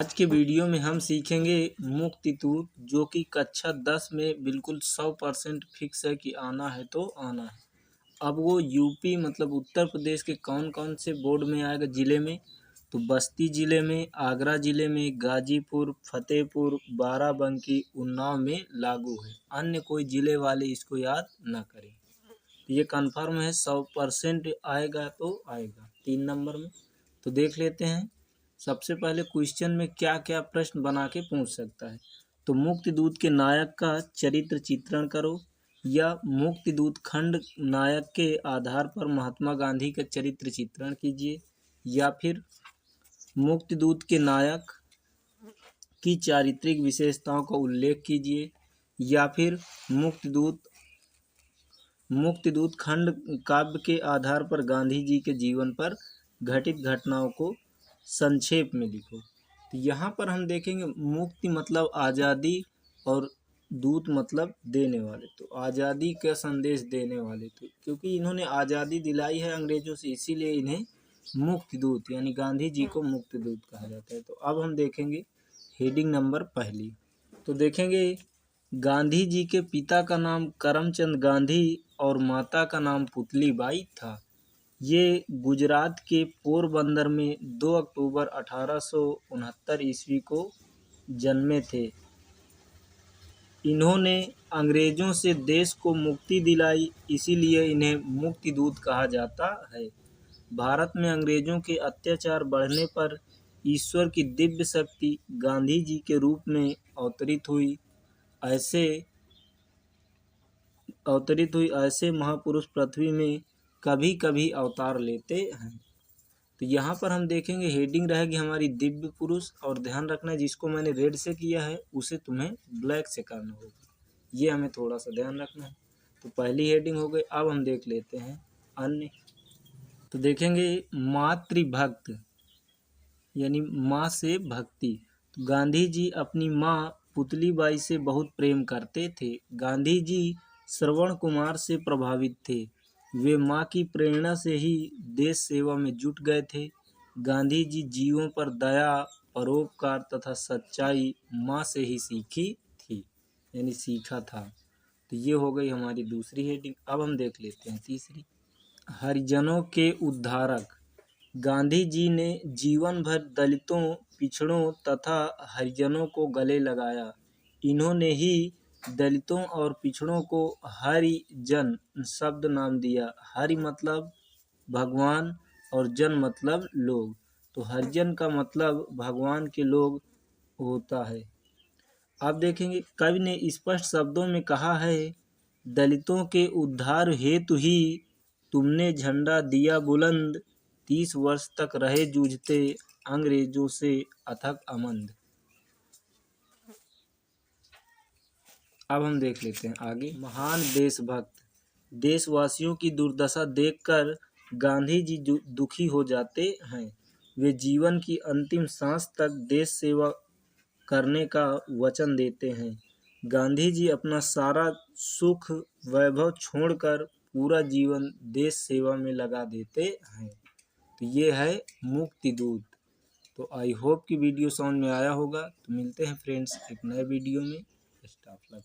आज के वीडियो में हम सीखेंगे मुक्ति दूत, जो कि कक्षा 10 में बिल्कुल 100% फिक्स है कि आना है तो आना है। अब वो यूपी मतलब उत्तर प्रदेश के कौन कौन से बोर्ड में आएगा ज़िले में, तो बस्ती ज़िले में, आगरा ज़िले में, गाजीपुर, फतेहपुर, बाराबंकी, उन्नाव में लागू है। अन्य कोई ज़िले वाले इसको याद ना करें। ये कन्फर्म है, 100% आएगा तो आएगा 3 नंबर में। तो देख लेते हैं। सबसे पहले क्वेश्चन में क्या क्या प्रश्न बना के पूछ सकता है। तो मुक्ति दूत के नायक का चरित्र चित्रण करो, या मुक्ति दूत खंड नायक के आधार पर महात्मा गांधी का चरित्र चित्रण कीजिए, या फिर मुक्ति दूत के नायक की चारित्रिक विशेषताओं का उल्लेख कीजिए, या फिर मुक्तिदूत खंड काव्य के आधार पर गांधी जी के जीवन पर घटित घटनाओं को संक्षेप में लिखो। तो यहाँ पर हम देखेंगे मुक्ति मतलब आज़ादी और दूत मतलब देने वाले। तो आज़ादी का संदेश देने वाले, तो क्योंकि इन्होंने आज़ादी दिलाई है अंग्रेजों से, इसीलिए इन्हें मुक्ति दूत यानी गांधी जी को मुक्ति दूत कहा जाता है। तो अब हम देखेंगे हेडिंग नंबर पहली। तो देखेंगे गांधी जी के पिता का नाम करमचंद गांधी और माता का नाम पुतली बाई था। ये गुजरात के पोरबंदर में 2 अक्टूबर 1869 ईस्वी को जन्मे थे। इन्होंने अंग्रेजों से देश को मुक्ति दिलाई, इसीलिए इन्हें मुक्ति दूत कहा जाता है। भारत में अंग्रेजों के अत्याचार बढ़ने पर ईश्वर की दिव्य शक्ति गांधी जी के रूप में अवतरित हुई। ऐसे महापुरुष पृथ्वी में कभी कभी अवतार लेते हैं। तो यहाँ पर हम देखेंगे हेडिंग रहेगी हमारी दिव्य पुरुष, और ध्यान रखना है जिसको मैंने रेड से किया है उसे तुम्हें ब्लैक से करना होगा, ये हमें थोड़ा सा ध्यान रखना है। तो पहली हेडिंग हो गई। अब हम देख लेते हैं अन्य। तो देखेंगे मातृभक्त यानी माँ से भक्ति। तो गांधी जी अपनी माँ पुतली बाई से बहुत प्रेम करते थे। गांधी जी श्रवण कुमार से प्रभावित थे। वे माँ की प्रेरणा से ही देश सेवा में जुट गए थे। गांधी जी जीवों पर दया, परोपकार तथा सच्चाई माँ से ही सीखी थी, यानी सीखा था। तो ये हो गई हमारी दूसरी हेडिंग। अब हम देख लेते हैं तीसरी। हरिजनों के उद्धारक। गांधी जी ने जीवन भर दलितों, पिछड़ों तथा हरिजनों को गले लगाया। इन्होंने ही दलितों और पिछड़ों को हरिजन शब्द नाम दिया। हरि मतलब भगवान और जन मतलब लोग। तो हरिजन का मतलब भगवान के लोग होता है। अब देखेंगे कवि ने स्पष्ट शब्दों में कहा है, दलितों के उद्धार हेतु ही तुमने झंडा दिया बुलंद, 30 वर्ष तक रहे जूझते अंग्रेजों से अथक अमंद। अब हम देख लेते हैं आगे। महान देशभक्त। देशवासियों की दुर्दशा देखकर गांधी जी दुखी हो जाते हैं। वे जीवन की अंतिम सांस तक देश सेवा करने का वचन देते हैं। गांधी जी अपना सारा सुख वैभव छोड़कर पूरा जीवन देश सेवा में लगा देते हैं। तो ये है मुक्ति दूत। तो आई होप कि वीडियो समझ में आया होगा। तो मिलते हैं फ्रेंड्स एक नए वीडियो में। Best of luck.